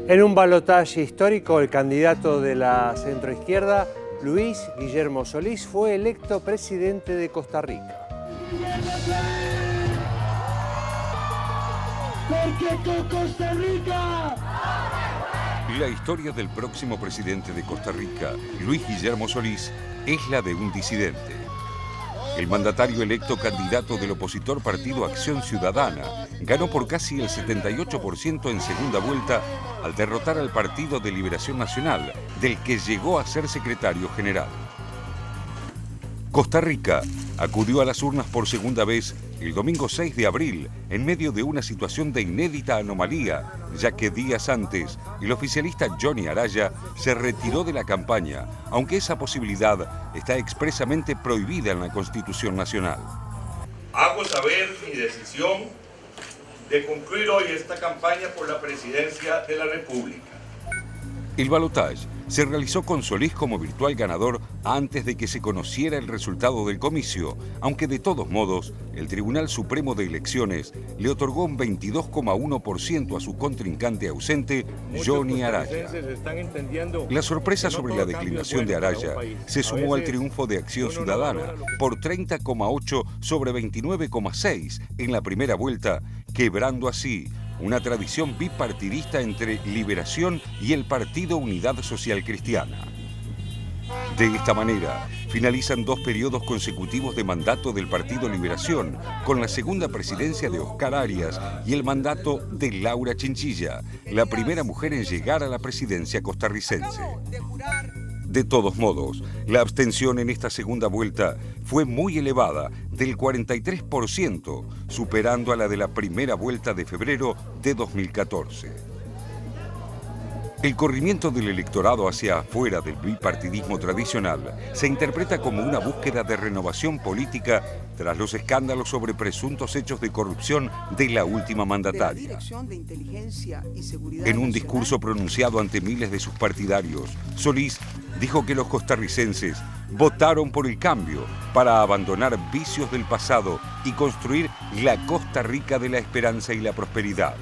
En un balotaje histórico, el candidato de la centroizquierda, Luis Guillermo Solís, fue electo presidente de Costa Rica. Porque con Costa Rica. La historia del próximo presidente de Costa Rica, Luis Guillermo Solís, es la de un disidente. El mandatario electo candidato del opositor partido Acción Ciudadana ganó por casi el 78% en segunda vuelta al derrotar al Partido de Liberación Nacional, del que llegó a ser secretario general. Costa Rica acudió a las urnas por segunda vez el domingo 6 de abril en medio de una situación de inédita anomalía, ya que días antes el oficialista Johnny Araya se retiró de la campaña, aunque esa posibilidad está expresamente prohibida en la Constitución Nacional. Hago saber mi decisión de concluir hoy esta campaña por la presidencia de la República. El balotaje se realizó con Solís como virtual ganador antes de que se conociera el resultado del comicio, aunque de todos modos el Tribunal Supremo de Elecciones le otorgó un 22,1% a su contrincante ausente, Johnny Araya. La sorpresa sobre la declinación de Araya se sumó al triunfo de Acción Ciudadana por 30,8 sobre 29,6 en la primera vuelta, quebrando así una tradición bipartidista entre Liberación y el Partido Unidad Social Cristiana. De esta manera, finalizan 2 periodos consecutivos de mandato del Partido Liberación, con la segunda presidencia de Oscar Arias y el mandato de Laura Chinchilla, la primera mujer en llegar a la presidencia costarricense. De todos modos, la abstención en esta segunda vuelta fue muy elevada, del 43%, superando a la de la primera vuelta de febrero de 2014. El corrimiento del electorado hacia afuera del bipartidismo tradicional se interpreta como una búsqueda de renovación política tras los escándalos sobre presuntos hechos de corrupción de la última mandataria. En un discurso pronunciado ante miles de sus partidarios, Solís dijo que los costarricenses votaron por el cambio para abandonar vicios del pasado y construir la Costa Rica de la esperanza y la prosperidad.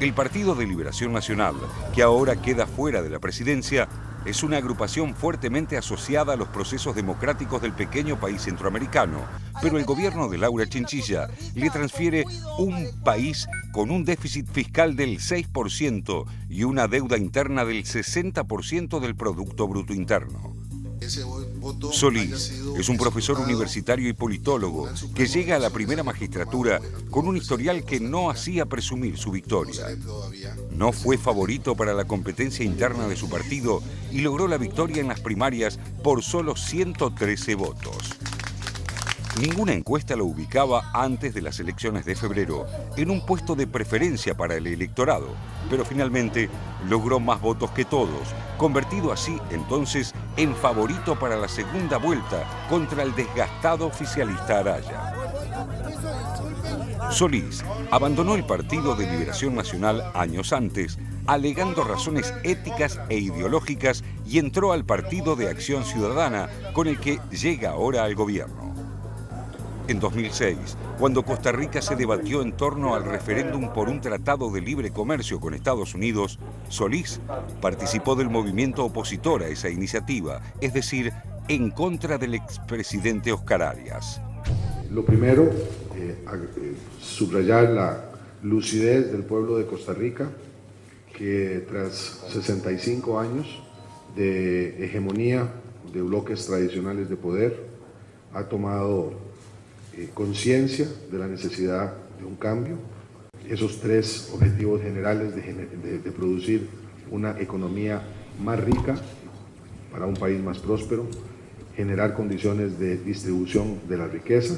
El Partido de Liberación Nacional, que ahora queda fuera de la presidencia, es una agrupación fuertemente asociada a los procesos democráticos del pequeño país centroamericano, pero el gobierno de Laura Chinchilla le transfiere un país con un déficit fiscal del 6% y una deuda interna del 60% del Producto Bruto Interno. Solís es un profesor universitario y politólogo que llega a la primera magistratura con un historial que no hacía presumir su victoria. No fue favorito para la competencia interna de su partido y logró la victoria en las primarias por solo 113 votos. Ninguna encuesta lo ubicaba antes de las elecciones de febrero en un puesto de preferencia para el electorado, pero finalmente logró más votos que todos, convertido así entonces en favorito para la segunda vuelta contra el desgastado oficialista Araya. Solís abandonó el Partido de Liberación Nacional años antes, alegando razones éticas e ideológicas, y entró al Partido de Acción Ciudadana, con el que llega ahora al gobierno. En 2006, cuando Costa Rica se debatió en torno al referéndum por un tratado de libre comercio con Estados Unidos, Solís participó del movimiento opositor a esa iniciativa, es decir, en contra del expresidente Oscar Arias. Lo primero, subrayar la lucidez del pueblo de Costa Rica, que tras 65 años de hegemonía de bloques tradicionales de poder, ha tomado conciencia de la necesidad de un cambio. Esos 3 objetivos generales de producir una economía más rica para un país más próspero, generar condiciones de distribución de la riqueza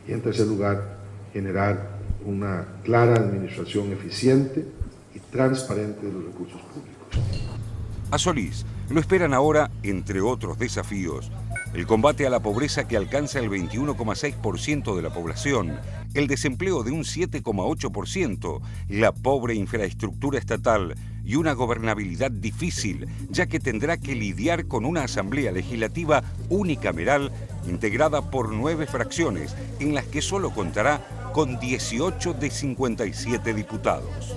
y, en tercer lugar, generar una clara administración eficiente y transparente de los recursos públicos. A Solís lo esperan ahora, entre otros desafíos, el combate a la pobreza, que alcanza el 21,6% de la población, el desempleo de un 7,8%, la pobre infraestructura estatal y una gobernabilidad difícil, ya que tendrá que lidiar con una asamblea legislativa unicameral integrada por 9 fracciones, en las que solo contará con 18 de 57 diputados.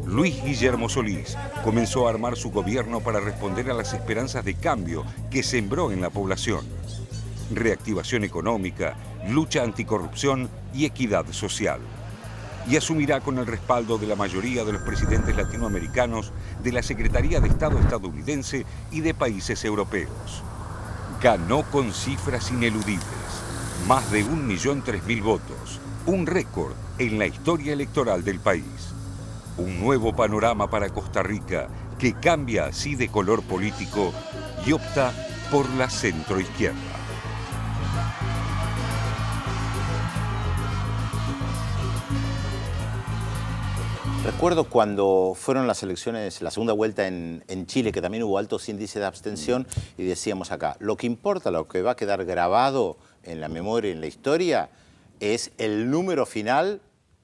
Luis Guillermo Solís comenzó a armar su gobierno para responder a las esperanzas de cambio que sembró en la población. Reactivación económica, lucha anticorrupción y equidad social. Y asumirá con el respaldo de la mayoría de los presidentes latinoamericanos, de la Secretaría de Estado estadounidense y de países europeos. Ganó con cifras ineludibles, más de 1.003.000 votos, un récord en la historia electoral del país. Un nuevo panorama para Costa Rica que cambia así de color político y opta por la centroizquierda. Recuerdo cuando fueron las elecciones, la segunda vuelta en Chile, que también hubo altos índices de abstención, y decíamos acá, lo que importa, lo que va a quedar grabado en la memoria y en la historia, es el número final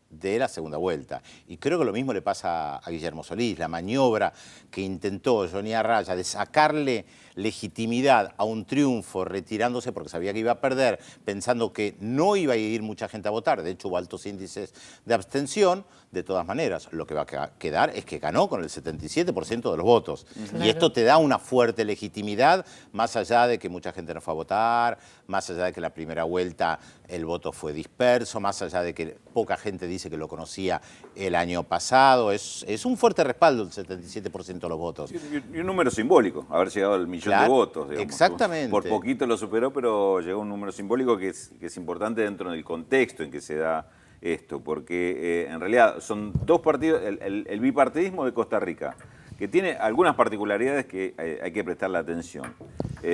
de la segunda vuelta. Y creo que lo mismo le pasa a Guillermo Solís, la maniobra que intentó Johnny Arraya de sacarle legitimidad a un triunfo retirándose porque sabía que iba a perder, pensando que no iba a ir mucha gente a votar, de hecho hubo altos índices de abstención. De todas maneras, lo que va a quedar es que ganó con el 77% de los votos. Claro. Y esto te da una fuerte legitimidad, más allá de que mucha gente no fue a votar, más allá de que la primera vuelta el voto fue disperso, más allá de que poca gente dice que lo conocía el año pasado. Es un fuerte respaldo el 77% de los votos. Y un número simbólico, haber llegado al millón de votos. Digamos. Exactamente. Por poquito lo superó, pero llegó un número simbólico que es importante dentro del contexto en que se da esto, porque en realidad son dos partidos, el bipartidismo de Costa Rica, que tiene algunas particularidades que hay que prestarle atención.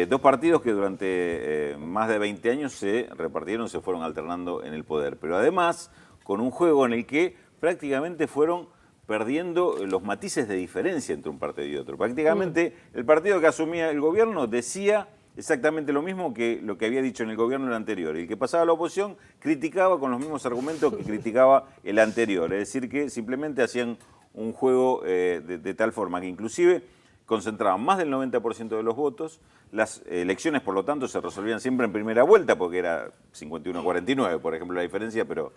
Dos partidos que durante más de 20 años se repartieron, se fueron alternando en el poder, pero además con un juego en el que prácticamente fueron perdiendo los matices de diferencia entre un partido y otro. Prácticamente el partido que asumía el gobierno decía exactamente lo mismo que lo que había dicho en el gobierno anterior. Y el que pasaba a la oposición criticaba con los mismos argumentos que criticaba el anterior. Es decir, que simplemente hacían un juego de tal forma que inclusive concentraban más del 90% de los votos. Las elecciones, por lo tanto, se resolvían siempre en primera vuelta, porque era 51-49, por ejemplo, la diferencia, pero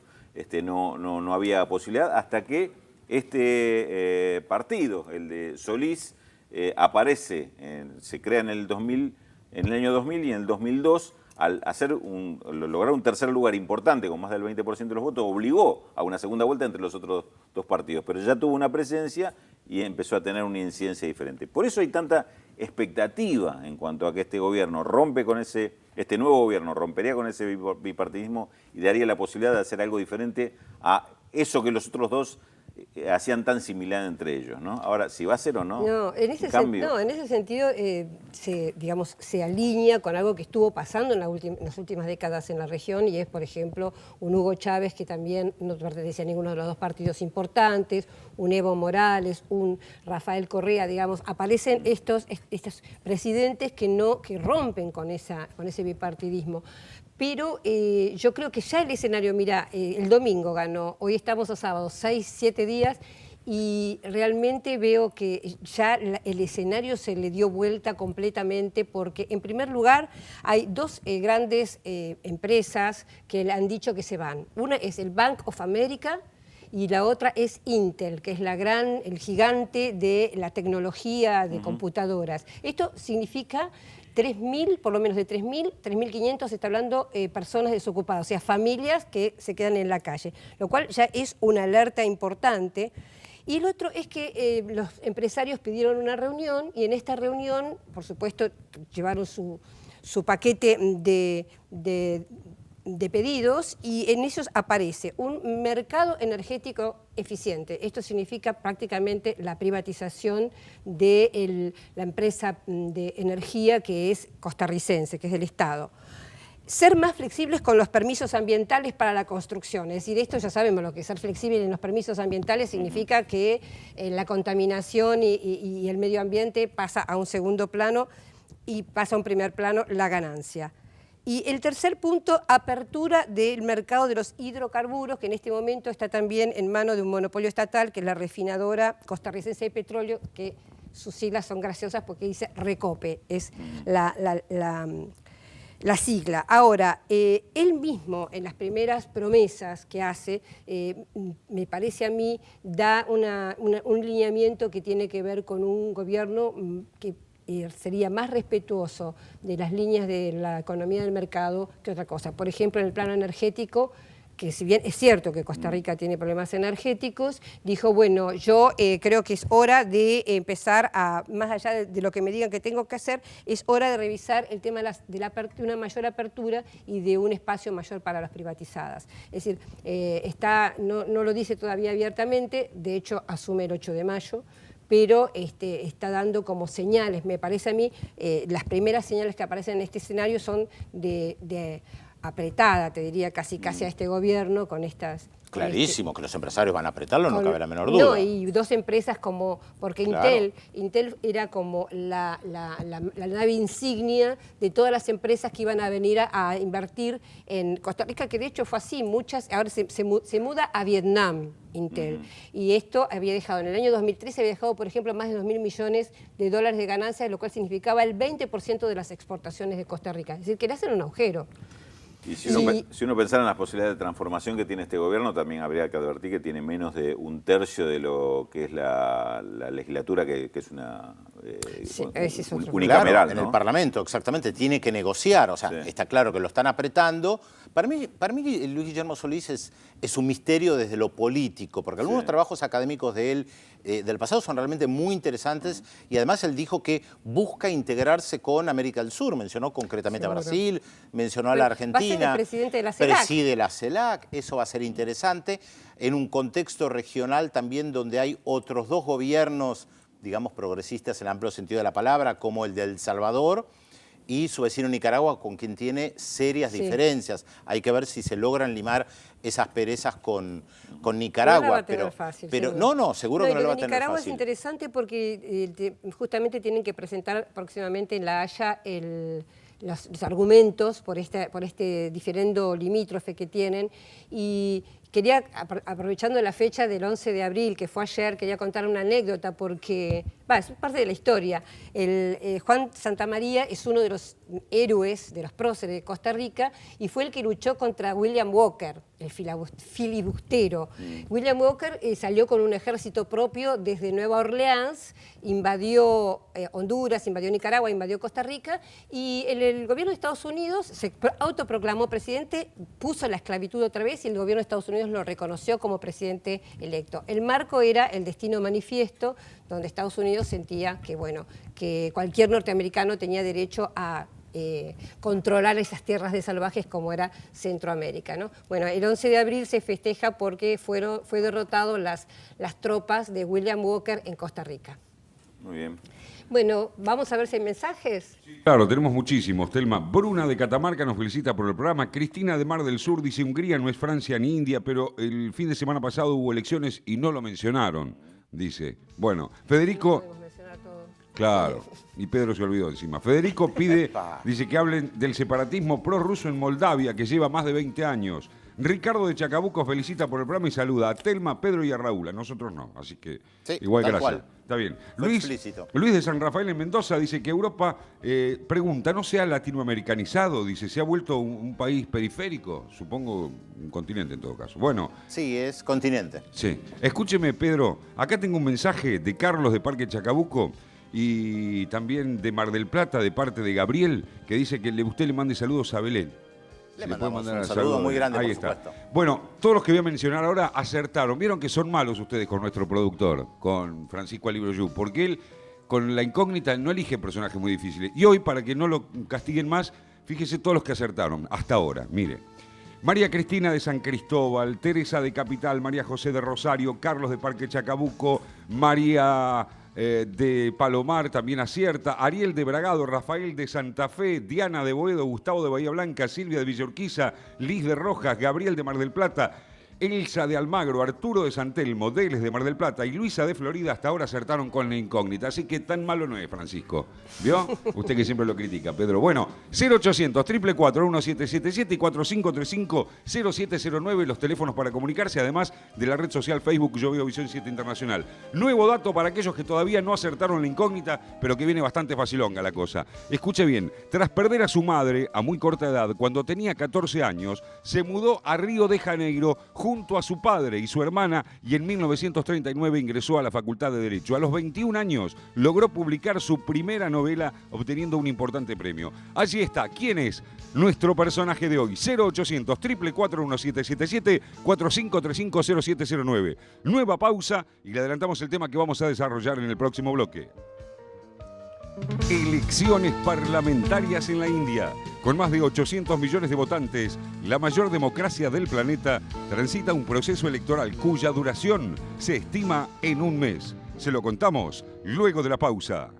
no había posibilidad hasta que este partido, el de Solís, aparece, se crea en el año 2000 y en el 2002, al lograr un tercer lugar importante con más del 20% de los votos, obligó a una segunda vuelta entre los otros dos partidos, pero ya tuvo una presencia y empezó a tener una incidencia diferente. Por eso hay tanta expectativa en cuanto a que este gobierno rompe con este nuevo gobierno rompería con ese bipartidismo y daría la posibilidad de hacer algo diferente a eso que los otros dos hacían tan similar entre ellos, ¿no? Ahora, si va a ser o no, en ese sentido se alinea con algo que estuvo pasando en las últimas décadas en la región, y es, por ejemplo, un Hugo Chávez que también no pertenecía a ninguno de los dos partidos importantes, un Evo Morales, un Rafael Correa, digamos, aparecen estos presidentes que rompen con ese bipartidismo. Pero yo creo que ya el escenario, mira, el domingo ganó, hoy estamos a sábado, 6, 7 días, y realmente veo que ya el escenario se le dio vuelta completamente, porque en primer lugar hay dos grandes empresas que le han dicho que se van. Una es el Bank of America y la otra es Intel, que es el gigante de la tecnología de computadoras. Esto significa 3.000, por lo menos de 3.000, 3.500 se está hablando personas desocupadas, o sea, familias que se quedan en la calle, lo cual ya es una alerta importante. Y el otro es que los empresarios pidieron una reunión, y en esta reunión, por supuesto, llevaron su paquete de pedidos, y en ellos aparece un mercado energético eficiente. Esto significa prácticamente la privatización de la empresa de energía que es costarricense, que es del Estado. Ser más flexibles con los permisos ambientales para la construcción. Es decir, esto ya sabemos lo que es ser flexible en los permisos ambientales significa que la contaminación y el medio ambiente pasa a un segundo plano y pasa a un primer plano la ganancia. Y el tercer punto, apertura del mercado de los hidrocarburos, que en este momento está también en manos de un monopolio estatal, que es la refinadora costarricense de petróleo, que sus siglas son graciosas porque dice RECOPE, es la la sigla. Ahora, él mismo, en las primeras promesas que hace, me parece a mí, da un lineamiento que tiene que ver con un gobierno que sería más respetuoso de las líneas de la economía del mercado que otra cosa. Por ejemplo, en el plano energético, que si bien es cierto que Costa Rica tiene problemas energéticos, dijo, bueno, yo creo que es hora de empezar a, más allá de lo que me digan que tengo que hacer, es hora de revisar el tema de una mayor apertura y de un espacio mayor para las privatizadas. Es decir, no lo dice todavía abiertamente, de hecho asume el 8 de mayo, pero está dando como señales, me parece a mí, las primeras señales que aparecen en este escenario son de apretada, te diría, casi a este gobierno con estas... Clarísimo, que los empresarios van a apretarlo, no cabe la menor duda. No, y dos empresas como... Porque Claro. Intel era como la nave insignia de todas las empresas que iban a venir a invertir en Costa Rica, que de hecho fue así, ahora se muda a Vietnam, Intel. Y esto había dejado, en el año 2013 había dejado, por ejemplo, más de $2.000 millones de ganancias, lo cual significaba el 20% de las exportaciones de Costa Rica. Es decir, que le hacen un agujero. Y si uno pensara en las posibilidades de transformación que tiene este gobierno, también habría que advertir que tiene menos de 1/3 de lo que es la legislatura, que es una unicameral, Claro, ¿no? en el Parlamento, exactamente, tiene que negociar, o sea, Sí. está claro que lo están apretando. Para mí Luis Guillermo Solís es un misterio desde lo político, porque algunos trabajos académicos de él del pasado son realmente muy interesantes y además él dijo que busca integrarse con América del Sur, mencionó concretamente a Brasil, mencionó a la Argentina. Va a ser el presidente de la CELAC. Preside la CELAC, eso va a ser interesante, en un contexto regional también donde hay otros dos gobiernos, digamos, progresistas en el amplio sentido de la palabra, como el de El Salvador y su vecino Nicaragua, con quien tiene serias diferencias. Hay que ver si se logran limar esas perezas con Nicaragua. No la va a tener fácil, seguro. Seguro que no lo va a tener Nicaragua fácil. es interesante porque justamente tienen que presentar próximamente en La Haya los argumentos por este diferendo limítrofe que tienen. Y quería, aprovechando la fecha del 11 de abril, que fue ayer, quería contar una anécdota porque, es parte de la historia. Juan Santamaría es uno de los héroes, de los próceres de Costa Rica, y fue el que luchó contra William Walker, el filibustero. William Walker salió con un ejército propio desde Nueva Orleans, invadió Honduras, invadió Nicaragua, invadió Costa Rica, y el gobierno de Estados Unidos se autoproclamó presidente, puso la esclavitud otra vez y el gobierno de Estados Unidos lo reconoció como presidente electo. El marco era el Destino Manifiesto, donde Estados Unidos sentía que cualquier norteamericano tenía derecho a controlar esas tierras de salvajes como era Centroamérica, ¿no? Bueno, el 11 de abril se festeja porque fue derrotado las tropas de William Walker en Costa Rica. Muy bien. Bueno, vamos a ver si hay mensajes. Claro, tenemos muchísimos, Telma. Bruna de Catamarca nos felicita por el programa. Cristina de Mar del Sur dice, Hungría no es Francia ni India, pero el fin de semana pasado hubo elecciones y no lo mencionaron, dice. Bueno, Federico... No podemos mencionar todo. Claro, y Pedro se olvidó encima. Federico dice que hablen del separatismo prorruso en Moldavia, que lleva más de 20 años. Ricardo de Chacabuco felicita por el programa y saluda a Telma, Pedro y a Raúl. A nosotros no, así que igual tal gracias. cual. Está bien. Fue explícito. Luis de San Rafael en Mendoza dice que Europa, pregunta, ¿no se ha latinoamericanizado? Dice, ¿se ha vuelto un país periférico? Supongo un continente en todo caso. Bueno. Sí, es continente. Sí. Escúcheme, Pedro, acá tengo un mensaje de Carlos de Parque Chacabuco y también de Mar del Plata, de parte de Gabriel, que dice que usted le mande saludos a Belén. Le mandamos un saludo muy grande, Ahí por está. supuesto. Bueno, todos los que voy a mencionar ahora acertaron. Vieron que son malos ustedes con nuestro productor, con Francisco Alibroyú, porque él, con la incógnita, no elige personajes muy difíciles. Y hoy, para que no lo castiguen más, fíjese todos los que acertaron hasta ahora. Mire. María Cristina de San Cristóbal, Teresa de Capital, María José de Rosario, Carlos de Parque Chacabuco, María de Palomar también acierta, Ariel de Bragado, Rafael de Santa Fe, Diana de Boedo, Gustavo de Bahía Blanca, Silvia de Villa Urquiza, Liz de Rojas, Gabriel de Mar del Plata, Elsa de Almagro, Arturo de San Telmo, Deles de Mar del Plata y Luisa de Florida hasta ahora acertaron con la incógnita. Así que tan malo no es, Francisco. ¿Vio? Usted que siempre lo critica, Pedro. Bueno, 0800 444 1777 y 4535 0709 los teléfonos para comunicarse, además de la red social Facebook Yo Veo Visión 7 Internacional. Nuevo dato para aquellos que todavía no acertaron la incógnita, pero que viene bastante facilonga la cosa. Escuche bien, tras perder a su madre a muy corta edad, cuando tenía 14 años, se mudó a Río de Janeiro junto a su padre y su hermana y en 1939 ingresó a la Facultad de Derecho. A los 21 años logró publicar su primera novela obteniendo un importante premio. Allí está, ¿quién es nuestro personaje de hoy? 0800 444 1777 4535 0709. Nueva pausa y le adelantamos el tema que vamos a desarrollar en el próximo bloque. Elecciones parlamentarias en la India. Con más de 800 millones de votantes, la mayor democracia del planeta transita un proceso electoral cuya duración se estima en un mes. Se lo contamos luego de la pausa.